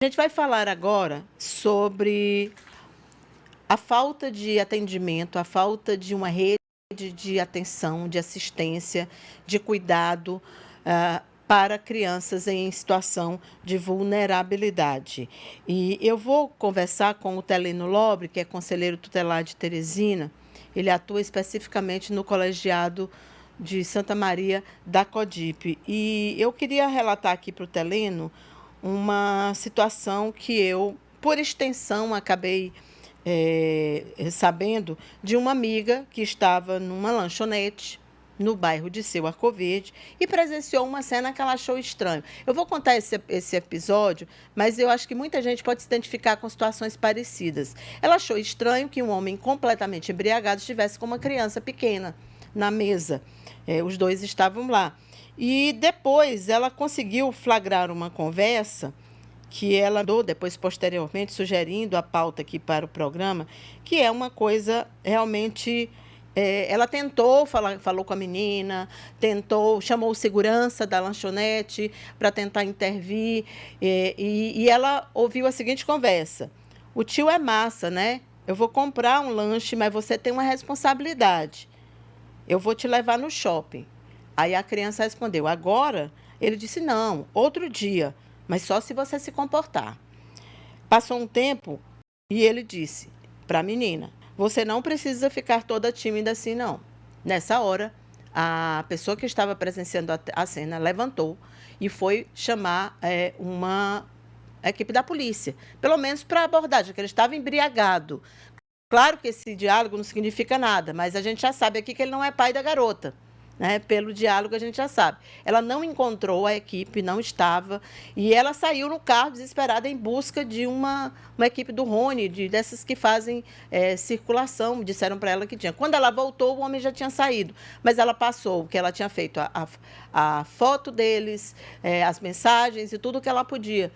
A gente vai falar agora sobre a falta de atendimento, a falta de uma rede de atenção, de assistência, de cuidado para crianças em situação de vulnerabilidade. E eu vou conversar com o Teleno Lobre, que é conselheiro tutelar de Teresina. Ele atua especificamente no colegiado de Santa Maria da Codipe. E eu queria relatar aqui para o Teleno uma situação que eu, por extensão, acabei sabendo de uma amiga que estava numa lanchonete no bairro de Seu Arcoverde e presenciou uma cena que ela achou estranho. Eu vou contar esse episódio, mas eu acho que muita gente pode se identificar com situações parecidas. Ela achou estranho que um homem completamente embriagado estivesse com uma criança pequena na mesa. Os dois estavam lá. E depois ela conseguiu flagrar uma conversa que ela andou depois, posteriormente, sugerindo a pauta aqui para o programa, que é uma coisa realmente... ela tentou, falou com a menina, chamou o segurança da lanchonete para tentar intervir, e ela ouviu a seguinte conversa: o tio é massa, né? Eu vou comprar um lanche, mas você tem uma responsabilidade. Eu vou te levar no shopping. Aí a criança respondeu: agora? Ele disse: não, outro dia, mas só se você se comportar. Passou um tempo e ele disse para a menina: você não precisa ficar toda tímida assim, não. Nessa hora, a pessoa que estava presenciando a cena levantou e foi chamar uma equipe da polícia, pelo menos para abordagem, que ele estava embriagado. Claro que esse diálogo não significa nada, mas a gente já sabe aqui que ele não é pai da garota. Né? Pelo diálogo a gente já sabe. Ela não encontrou a equipe, não estava, e ela saiu no carro desesperada em busca de uma equipe do Rony, dessas que fazem circulação, disseram para ela que tinha. Quando ela voltou, o homem já tinha saído, mas ela passou o que ela tinha feito, a foto deles, as mensagens e tudo o que ela podia.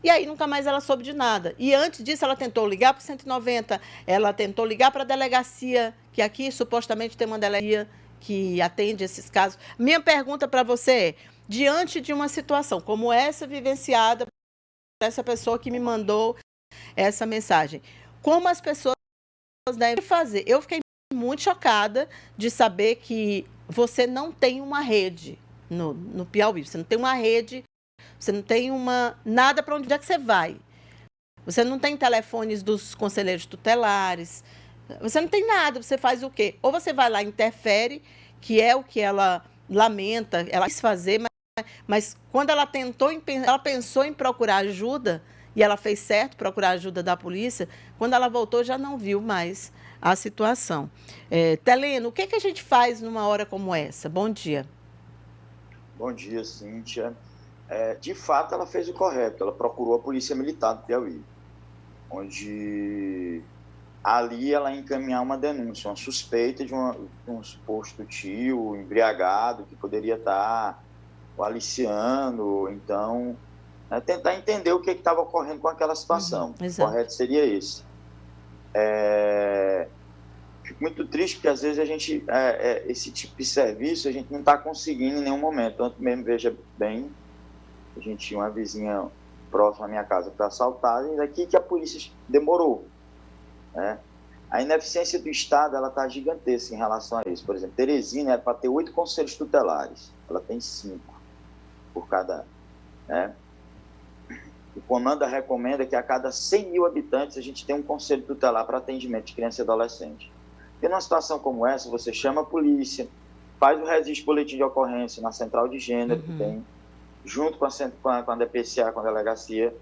E aí nunca mais ela soube de nada. E antes disso ela tentou ligar para o 190, ela tentou ligar para a delegacia, que aqui supostamente tem uma delegacia que atende esses casos. Minha pergunta para você é: diante de uma situação como essa vivenciada por essa pessoa que me mandou essa mensagem, como as pessoas devem fazer? Eu fiquei muito chocada de saber que você não tem uma rede no Piauí, você não tem uma rede, você não tem nada para onde é que você vai. Você não tem telefones dos conselheiros tutelares, você não tem nada, você faz o quê? Ou você vai lá e interfere, que é o que ela lamenta, ela quis fazer, mas quando ela pensou em procurar ajuda, e ela fez certo procurar ajuda da polícia, quando ela voltou já não viu mais a situação. Teleno, o que a gente faz numa hora como essa? Bom dia. Bom dia, Cíntia. De fato, ela fez o correto, ela procurou a Polícia Militar do Piauí, onde ali ela ia encaminhar uma denúncia, uma suspeita de um suposto tio embriagado que poderia estar o aliciando, então, tentar entender o que estava ocorrendo com aquela situação. O correto seria esse. Fico muito triste porque às vezes a gente, esse tipo de serviço a gente não está conseguindo em nenhum momento. Tanto mesmo, veja bem, a gente tinha uma vizinha próxima à minha casa que foi assaltada, e daqui que a polícia demorou. Né? A ineficiência do Estado está gigantesca em relação a isso. Por exemplo, Teresina era para ter 8 conselhos tutelares, ela tem 5 por cada. Né? O Conanda recomenda que a cada 100 mil habitantes a gente tenha um conselho tutelar para atendimento de criança e adolescente. E numa situação como essa, você chama a polícia, faz o registro de boletim de ocorrência na central de gênero, que tem, junto com a DPCA, com a delegacia,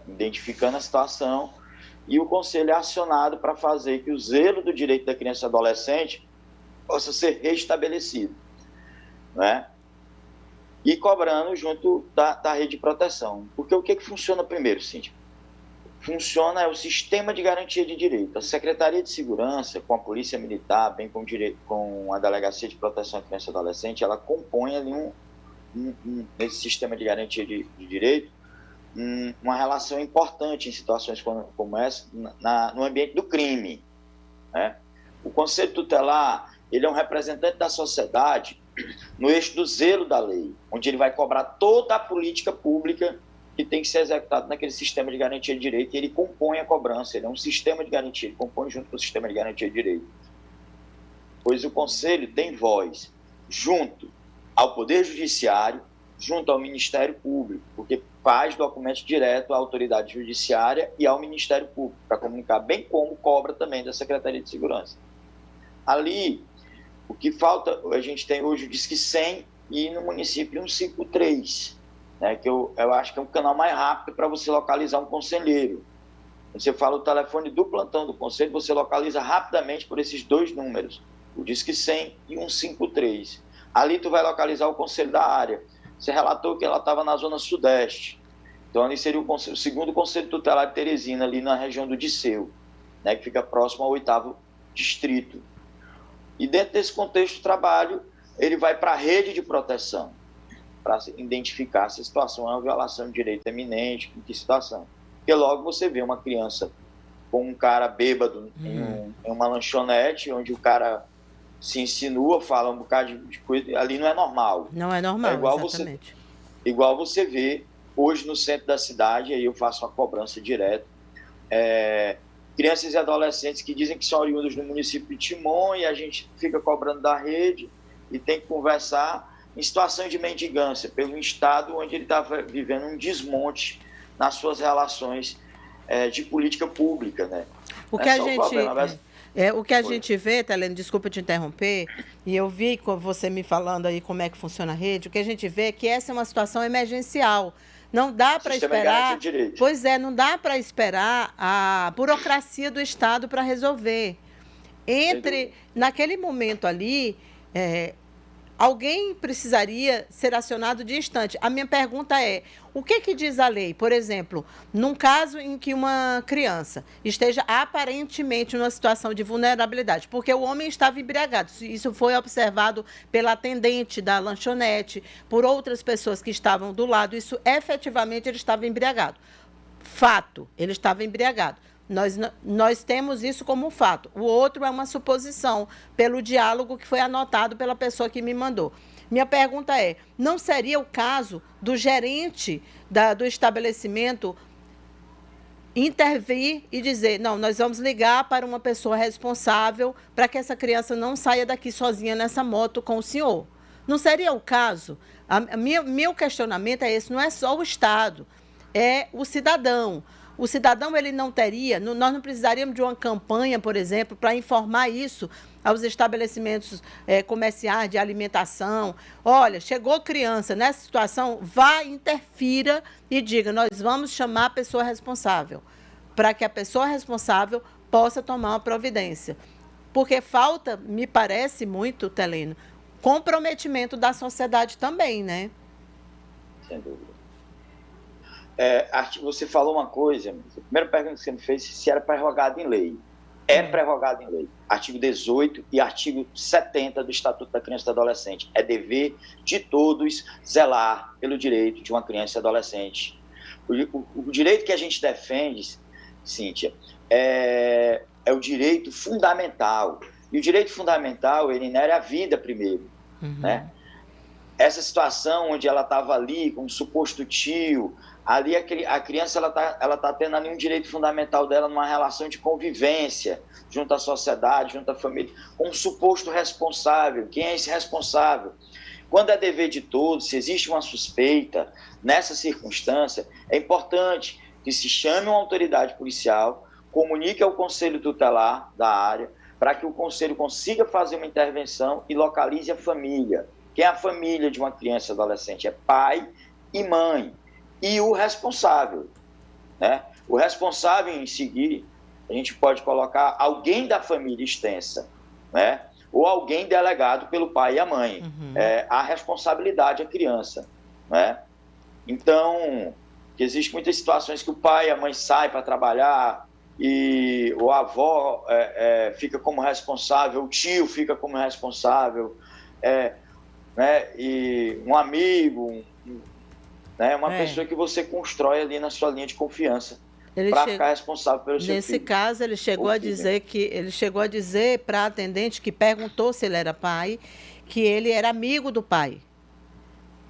identificando a situação, e o conselho é acionado para fazer que o zelo do direito da criança e adolescente possa ser restabelecido. Né? E cobrando junto da rede de proteção. Porque o que funciona primeiro, Cíntia? Funciona o sistema de garantia de direito. A Secretaria de Segurança, com a Polícia Militar, bem com a Delegacia de Proteção à Criança e Adolescente, ela compõe ali nesse sistema de garantia de direito uma relação importante em situações como essa, no ambiente do crime. Né? O Conselho Tutelar, ele é um representante da sociedade no eixo do zelo da lei, onde ele vai cobrar toda a política pública que tem que ser executado naquele sistema de garantia de direito, e ele compõe a cobrança, ele é um sistema de garantia, ele compõe junto com o sistema de garantia de direito. Pois o Conselho tem voz junto ao Poder Judiciário, junto ao Ministério Público, porque faz documento direto à autoridade judiciária e ao Ministério Público, para comunicar, bem como cobra também da Secretaria de Segurança. Ali, o que falta, a gente tem hoje o Disque 100 e no município 153, né, que eu acho que é um canal mais rápido para você localizar um conselheiro. Você fala o telefone do plantão do conselho, você localiza rapidamente por esses 2 números, o Disque 100 e 153. Ali tu vai localizar o conselho da área. Você relatou que ela estava na zona sudeste. Então ali seria o segundo conselho tutelar de Teresina, ali na região do Disseu, né, que fica próximo ao 8º distrito. E dentro desse contexto de trabalho, ele vai para a rede de proteção, para identificar se a situação é uma violação de direito eminente, em que situação. Porque logo você vê uma criança com um cara bêbado em uma lanchonete, onde o cara se insinua, fala um bocado de coisa, ali não é normal. Não é normal, igual exatamente. Igual você vê hoje no centro da cidade, aí eu faço uma cobrança direta, crianças e adolescentes que dizem que são oriundos do município de Timon, e a gente fica cobrando da rede e tem que conversar em situação de mendigância, pelo estado onde ele está vivendo um desmonte nas suas relações de política pública, né? O que a gente vê, Telene, desculpa te interromper, e eu vi com você me falando aí como é que funciona a rede, o que a gente vê é que essa é uma situação emergencial. Não dá para esperar. Pois é, não dá para esperar a burocracia do Estado para resolver. Naquele momento ali, alguém precisaria ser acionado de instante. A minha pergunta é, o que diz a lei? Por exemplo, num caso em que uma criança esteja aparentemente numa situação de vulnerabilidade, porque o homem estava embriagado, isso foi observado pela atendente da lanchonete, por outras pessoas que estavam do lado, isso efetivamente ele estava embriagado. Fato, ele estava embriagado. Nós temos isso como um fato. O outro é uma suposição, pelo diálogo que foi anotado pela pessoa que me mandou. Minha pergunta é, não seria o caso do gerente do estabelecimento intervir e dizer, não, nós vamos ligar para uma pessoa responsável para que essa criança não saia daqui sozinha nessa moto com o senhor? Não seria o caso? Meu questionamento é esse, não é só o Estado, é o cidadão. O cidadão, ele não teria, nós não precisaríamos de uma campanha, por exemplo, para informar isso aos estabelecimentos comerciais de alimentação. Olha, chegou criança nessa situação, vá, interfira e diga, nós vamos chamar a pessoa responsável, para que a pessoa responsável possa tomar uma providência. Porque falta, me parece muito, Teleno, comprometimento da sociedade também, né? Sem dúvida. Você falou uma coisa, a primeira pergunta que você me fez, se era prerrogado em lei. É prerrogado em lei. Artigo 18 e artigo 70 do Estatuto da Criança e do Adolescente. É dever de todos zelar pelo direito de uma criança e adolescente. O direito que a gente defende, Cíntia, é o direito fundamental. E o direito fundamental, ele inere a vida primeiro, né? Essa situação onde ela estava ali com um suposto tio, ali a criança ela tá tendo ali um direito fundamental dela numa relação de convivência junto à sociedade, junto à família, com um suposto responsável. Quem é esse responsável? Quando é dever de todos, se existe uma suspeita, nessa circunstância, é importante que se chame uma autoridade policial, comunique ao conselho tutelar da área, para que o conselho consiga fazer uma intervenção e localize a família. Quem é a família de uma criança e adolescente? É pai e mãe. E o responsável, né? O responsável em seguir, a gente pode colocar alguém da família extensa, né? Ou alguém delegado pelo pai e a mãe. A responsabilidade é a criança, né? Então, existem muitas situações que o pai e a mãe saem para trabalhar e o avó fica como responsável, o tio fica como responsável, né? E um amigo, né? Uma pessoa que você constrói ali na sua linha de confiança para ficar responsável pelo seu filho. Nesse caso, ele chegou a dizer para a atendente que perguntou se ele era pai, que ele era amigo do pai.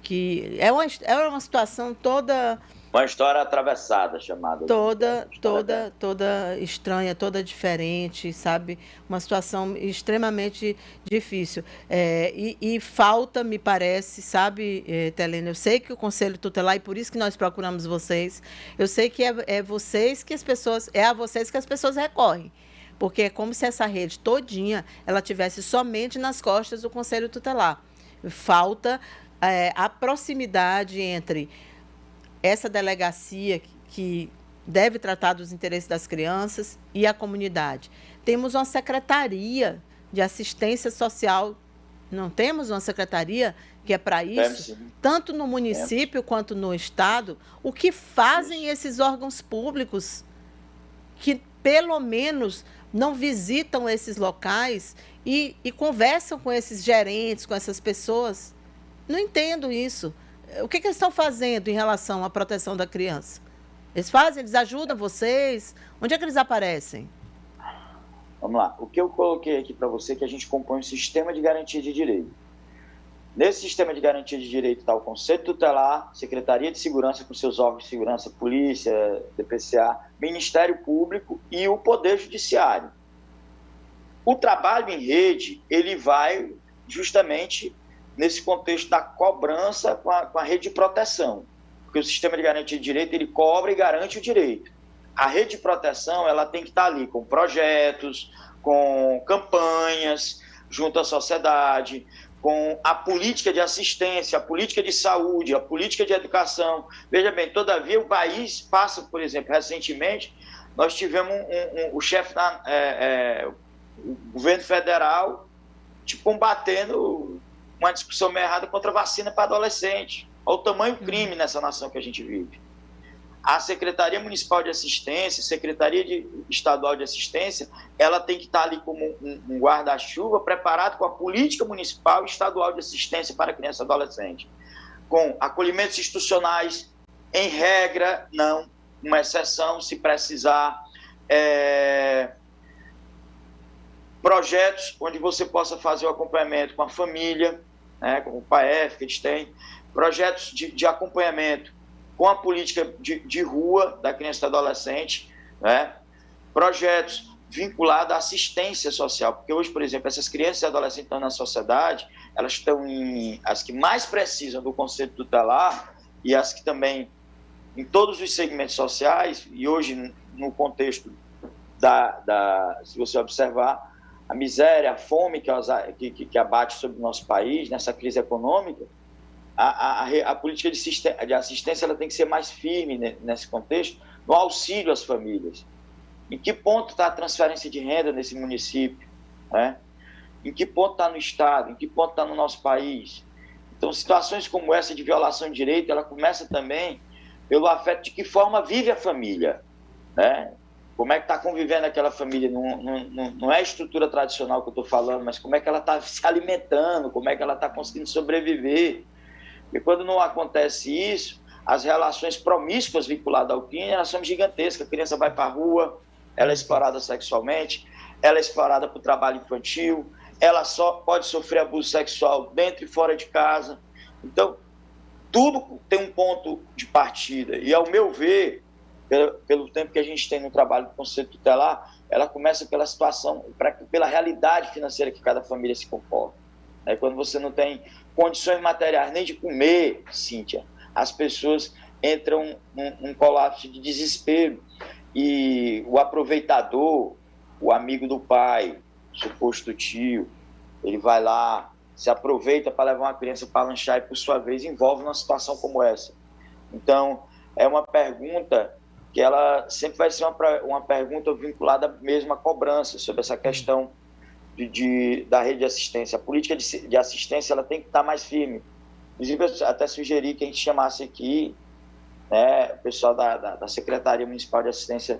Que é uma situação toda Uma história atravessada, chamada. Toda estranha, toda diferente, sabe? Uma situação extremamente difícil. E falta, me parece, sabe, Telene, eu sei que o Conselho Tutelar, e por isso que nós procuramos vocês, eu sei que é vocês que as pessoas, é a vocês que as pessoas recorrem. Porque é como se essa rede todinha, ela tivesse somente nas costas do Conselho Tutelar. Falta a proximidade entre essa delegacia que deve tratar dos interesses das crianças e a comunidade. Temos uma secretaria de assistência social, não temos uma secretaria que é para isso, tanto no município quanto no estado. O que fazem esses órgãos públicos que, pelo menos, não visitam esses locais e conversam com esses gerentes, com essas pessoas? Não entendo isso. O que eles estão fazendo em relação à proteção da criança? Eles ajudam vocês? Onde é que eles aparecem? Vamos lá. O que eu coloquei aqui para você é que a gente compõe um sistema de garantia de direito. Nesse sistema de garantia de direito está o Conselho Tutelar, Secretaria de Segurança com seus órgãos de segurança, Polícia, DPCA, Ministério Público e o Poder Judiciário. O trabalho em rede, ele vai justamente nesse contexto da cobrança com a rede de proteção. Porque o sistema de garantia de direito, ele cobra e garante o direito. A rede de proteção, ela tem que estar ali com projetos, com campanhas, junto à sociedade, com a política de assistência, a política de saúde, a política de educação. Veja bem, todavia, o país passa, por exemplo, recentemente, nós tivemos o chefe o governo federal combatendo uma discussão meio errada contra a vacina para adolescente. Olha o tamanho do crime nessa nação que a gente vive. A Secretaria Municipal de Assistência, Secretaria Estadual de Assistência, ela tem que estar ali como um guarda-chuva preparado com a política municipal e estadual de assistência para criança e adolescente. Com acolhimentos institucionais, em regra, não, uma exceção, se precisar, projetos onde você possa fazer o acompanhamento com a família, né, como o PAEF, que a gente tem, projetos de acompanhamento com a política de rua da criança e do adolescente, né, projetos vinculados à assistência social, porque hoje, por exemplo, essas crianças e adolescentes estão na sociedade, elas estão as que mais precisam do Conselho Tutelar e as que também, em todos os segmentos sociais, e hoje, no contexto se você observar, a miséria, a fome que abate sobre o nosso país, nessa crise econômica, a política de assistência ela tem que ser mais firme nesse contexto, no auxílio às famílias. Em que ponto está a transferência de renda nesse município? Né? Em que ponto está no Estado? Em que ponto está no nosso país? Então, situações como essa de violação de direito, ela começa também pelo afeto de que forma vive a família, né? Como é que está convivendo aquela família? Não é a estrutura tradicional que eu estou falando, mas como é que ela está se alimentando, como é que ela está conseguindo sobreviver. E quando não acontece isso, as relações promíscuas vinculadas ao crime, elas são gigantescas. A criança vai para a rua, ela é explorada sexualmente, ela é explorada por trabalho infantil, ela só pode sofrer abuso sexual dentro e fora de casa. Então, tudo tem um ponto de partida. E, ao meu ver, pelo tempo que a gente tem no trabalho do Conselho Tutelar, ela começa pela situação, pela realidade financeira que cada família se comporta. Quando você não tem condições materiais nem de comer, Cíntia, as pessoas entram num colapso de desespero. E o aproveitador, o amigo do pai, suposto tio, ele vai lá, se aproveita para levar uma criança para lanchar e, por sua vez, envolve numa situação como essa. Então, é uma pergunta que ela sempre vai ser uma pergunta vinculada mesmo à cobrança sobre essa questão da rede de assistência. A política de assistência ela tem que estar mais firme. Inclusive, eu até sugeri que a gente chamasse aqui, né, o pessoal da Secretaria Municipal de Assistência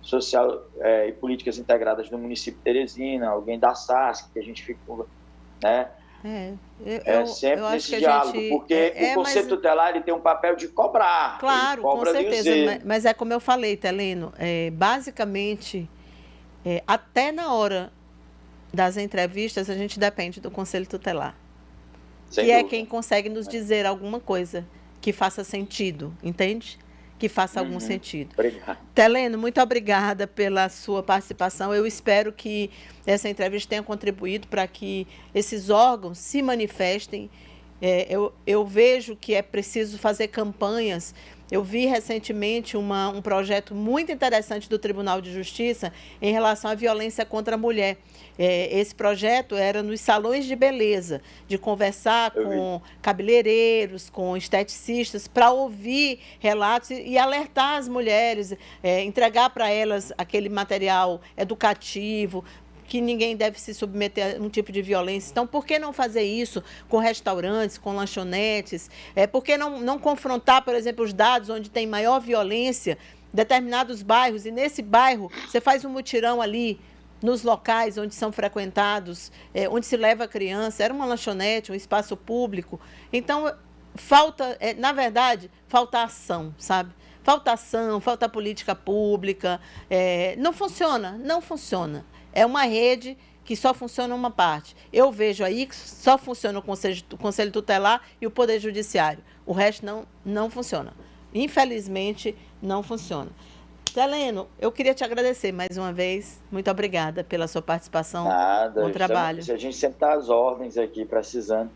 Social e Políticas Integradas do município de Teresina, alguém da SASC, que a gente fica, né? Sempre eu nesse diálogo, porque o Conselho Tutelar ele tem um papel de cobrar. Claro, com certeza, mas é como eu falei, Teleno, basicamente, até na hora das entrevistas, a gente depende do Conselho Tutelar, que é quem consegue nos dizer alguma coisa que faça sentido, entende? que faça algum sentido. Obrigado. Teleno, muito obrigada pela sua participação. Eu espero que essa entrevista tenha contribuído para que esses órgãos se manifestem. Eu vejo que é preciso fazer campanhas. Eu vi recentemente um projeto muito interessante do Tribunal de Justiça em relação à violência contra a mulher. Esse projeto era nos salões de beleza, de conversar com cabeleireiros, com esteticistas, para ouvir relatos e alertar as mulheres, entregar para elas aquele material educativo, que ninguém deve se submeter a um tipo de violência. Então, por que não fazer isso com restaurantes, com lanchonetes? Por que não confrontar, por exemplo, os dados onde tem maior violência, determinados bairros, e nesse bairro você faz um mutirão ali, nos locais onde são frequentados, onde se leva a criança, era uma lanchonete, um espaço público. Então, na verdade, falta ação, sabe? Falta ação, falta política pública. Não funciona, não funciona. É uma rede que só funciona uma parte. Eu vejo aí que só funciona o Conselho Tutelar e o Poder Judiciário. O resto não funciona. Infelizmente, não funciona. Teleno, eu queria te agradecer mais uma vez. Muito obrigada pela sua participação. Nada, bom trabalho. A gente sempre está às ordens aqui, precisando.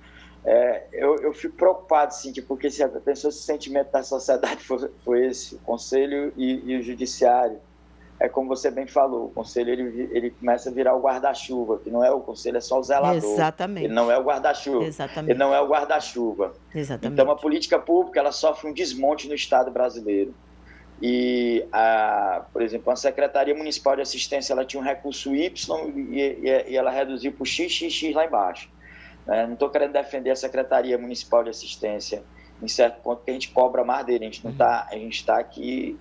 Eu fico preocupado, sim, porque se a pessoa, se o sentimento da sociedade foi esse, o Conselho e o Judiciário, como você bem falou, o Conselho ele começa a virar o guarda-chuva, que não é o Conselho, é só o zelador. Exatamente. Ele não é o guarda-chuva. Exatamente. Ele não é o guarda-chuva. Exatamente. Então, a política pública, ela sofre um desmonte no Estado brasileiro. E, por exemplo, a Secretaria Municipal de Assistência, ela tinha um recurso Y e ela reduziu para o XXX lá embaixo. Não estou querendo defender a Secretaria Municipal de Assistência em certo ponto, que a gente cobra mais dele. A gente está aqui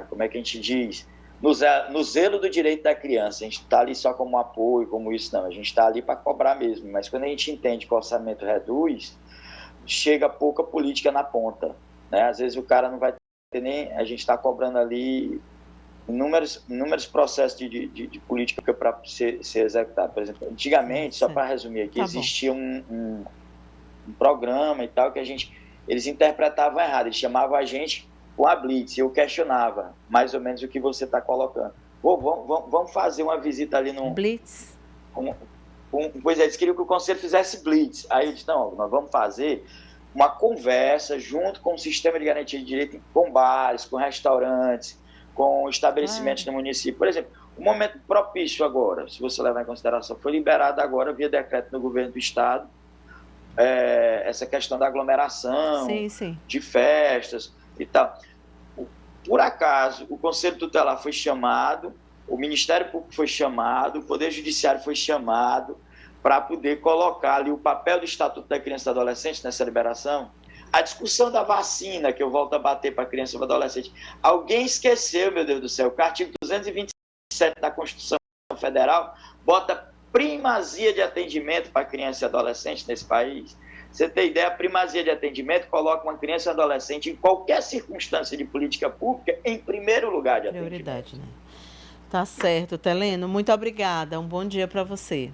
como é que a gente diz? No zelo do direito da criança. A gente está ali só como apoio, como isso, não. A gente está ali para cobrar mesmo. Mas quando a gente entende que o orçamento reduz, chega pouca política na ponta. Às vezes o cara não vai ter nem... A gente está cobrando ali inúmeros processos de política para ser executado. Por exemplo, antigamente, só para resumir aqui, existia um programa e tal que eles interpretavam errado. Eles chamavam a gente com a Blitz. Eu questionava mais ou menos o que você está colocando. Vamos fazer uma visita ali no... Blitz? Pois é, eles queriam que o Conselho fizesse Blitz. Aí eu disse, não, nós vamos fazer uma conversa junto com o sistema de garantia de direito, com bares, com restaurantes, com estabelecimentos no município. Por exemplo, o momento propício agora, se você levar em consideração, foi liberado agora via decreto no governo do Estado, essa questão da aglomeração, sim. de festas e tal. Por acaso, o Conselho Tutelar foi chamado, o Ministério Público foi chamado, o Poder Judiciário foi chamado para poder colocar ali o papel do Estatuto da Criança e do Adolescente nessa liberação. A discussão da vacina, que eu volto a bater para a criança e para o adolescente. Alguém esqueceu, meu Deus do céu, que o artigo 227 da Constituição Federal bota primazia de atendimento para criança e adolescente nesse país. Você tem ideia, a primazia de atendimento coloca uma criança e adolescente em qualquer circunstância de política pública em primeiro lugar de atendimento. Prioridade, né? Tá certo, Teleno. Muito obrigada. Um bom dia para você.